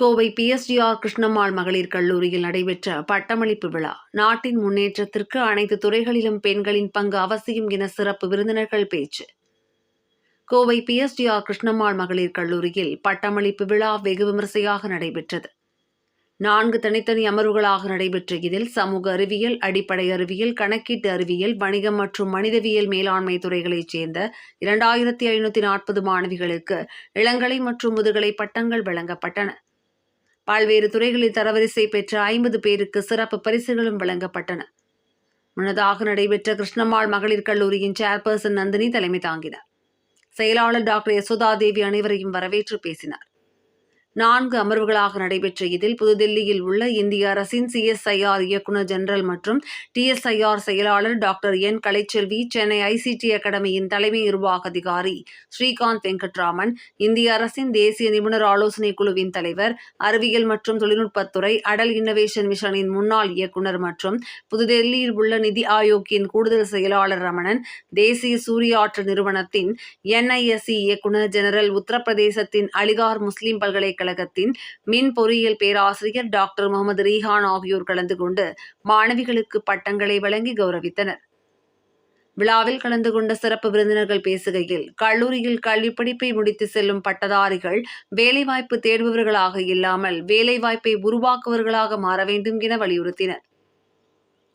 Kovai PSGR Krishnammal மகளிர் கல்லூரியில் நடைபெற்ற பட்டமளிப்பு விழா. நாட்டின் முன்னேற்றத்திற்கு அனைத்து துறைகளிலும் பெண்களின் பங்கு அவசியம் என சிறப்பு விருந்தினர்கள் பேச்சு. கோவை PSGR கிருஷ்ணம்மாள் மகளிர் கல்லூரியில் பட்டமளிப்பு விழா வெகு விமரிசையாக நடைபெற்றது. 4 தனித்தனி அமர்வுகளாக நடைபெற்ற இதில் சமூக அறிவியல், அடிப்படை அறிவியல், கணக்கீட்டு அறிவியல், வணிகம் மற்றும் மனிதவியல் மேலாண்மை துறைகளைச் சேர்ந்த 2540 மாணவிகளுக்கு இளங்கலை மற்றும் முதுகலை பட்டங்கள் வழங்கப்பட்டன. பல்வேறு துறைகளில் தரவரிசை பெற்ற 50 பேருக்கு சிறப்பு பரிசுகளும் வழங்கப்பட்டன. முன்னதாக நடைபெற்ற கிருஷ்ணம்மாள் மகளிர் கல்லூரியின் சேர்பர்சன் நந்தினி தலைமை தாங்கினார். செயலாளர் டாக்டர் யசோதா தேவி அனைவரையும் வரவேற்று பேசினார். 4 அமர்வுகளாக நடைபெற்ற இதில் புதுதில்லியில் உள்ள இந்திய அரசின் CSIR இயக்குநர் ஜெனரல் மற்றும் TSIR செயலாளர் doctor N. Kalaiselvi, Chennai ICT அகாடமியின் தலைமை நிர்வாக அதிகாரி ஸ்ரீகாந்த் வெங்கட்ராமன், இந்திய அரசின் தேசிய நிபுணர் ஆலோசனை குழுவின் தலைவர், அறிவியல் மற்றும் தொழில்நுட்பத்துறை, அடல் இன்னோவேஷன் மிஷனின் முன்னாள் இயக்குநர் மற்றும் புதுதில்லியில் உள்ள நிதி ஆயோக்கின் கூடுதல் செயலாளர் ரமணன், தேசிய சூரிய ஆற்றல் நிறுவனத்தின் NISE இயக்குநர் ஜெனரல், உத்தரப்பிரதேசத்தின் அலிகார் முஸ்லிம் பல்கலைக்கழகத்தின் மின் பொறியியல் பேராசிரியர் டாக்டர் முகமது ரீஹான் ஆகியோர் கலந்து கொண்டு மாணவிகளுக்கு பட்டங்களை வழங்கி கௌரவித்தனர். விழாவில் கலந்து கொண்ட சிறப்பு விருந்தினர்கள் பேசுகையில், கல்லூரியில் கல்வி படிப்பை முடித்து செல்லும் பட்டதாரிகள் வேலைவாய்ப்பு தேடுபவர்களாக இல்லாமல் வேலைவாய்ப்பை உருவாக்குவர்களாக மாற வேண்டும் என வலியுறுத்தினர்.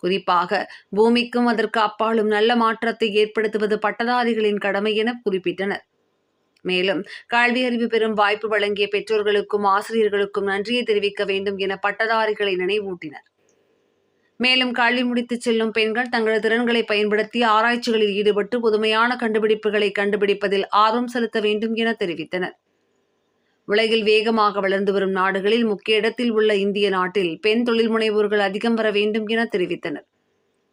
குறிப்பாக பூமிக்கும் அதற்கு அப்பாலும் நல்ல மாற்றத்தை ஏற்படுத்துவது பட்டதாரிகளின் கடமை என குறிப்பிட்டனர். மேலும் கல்வி அறிவு பெறும் வாய்ப்பு வழங்கிய பெற்றோர்களுக்கும் ஆசிரியர்களுக்கும் நன்றியை தெரிவிக்க வேண்டும் என பட்டதாரிகளை நினைவூட்டினர். மேலும் கல்வி முடித்து செல்லும் பெண்கள் தங்களது திறன்களை பயன்படுத்தி ஆராய்ச்சிகளில் ஈடுபட்டு புதுமையான கண்டுபிடிப்புகளை கண்டுபிடிப்பதில் ஆர்வம் செலுத்த வேண்டும் என தெரிவித்தனர். உலகில் வேகமாக வளர்ந்து வரும் நாடுகளில் முக்கிய இடத்தில் உள்ள இந்திய நாட்டில் பெண் தொழில் முனைவோர்கள் அதிகம் வர வேண்டும் என தெரிவித்தனர்.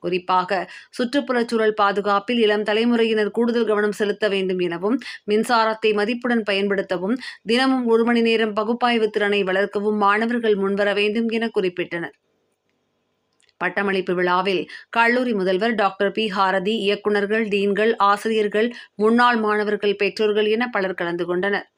குறிப்பாக சுற்றுப்புறச் சூழல் பாதுகாப்பில் இளம் தலைமுறையினர் கூடுதல் கவனம் செலுத்த வேண்டும் எனவும், மின்சாரத்தை மதிப்புடன் பயன்படுத்தவும், தினமும் 1 மணி நேரம் பகுப்பாய்வு திறனை வளர்க்கவும் மாணவர்கள் முன்வர வேண்டும் என குறிப்பிட்டனர். பட்டமளிப்பு விழாவில் கல்லூரி முதல்வர் டாக்டர் P. ஹாரதி, இயக்குநர்கள், டீன்கள், ஆசிரியர்கள், முன்னாள் மாணவர்கள், பெற்றோர்கள் என பலர் கலந்து கொண்டனர்.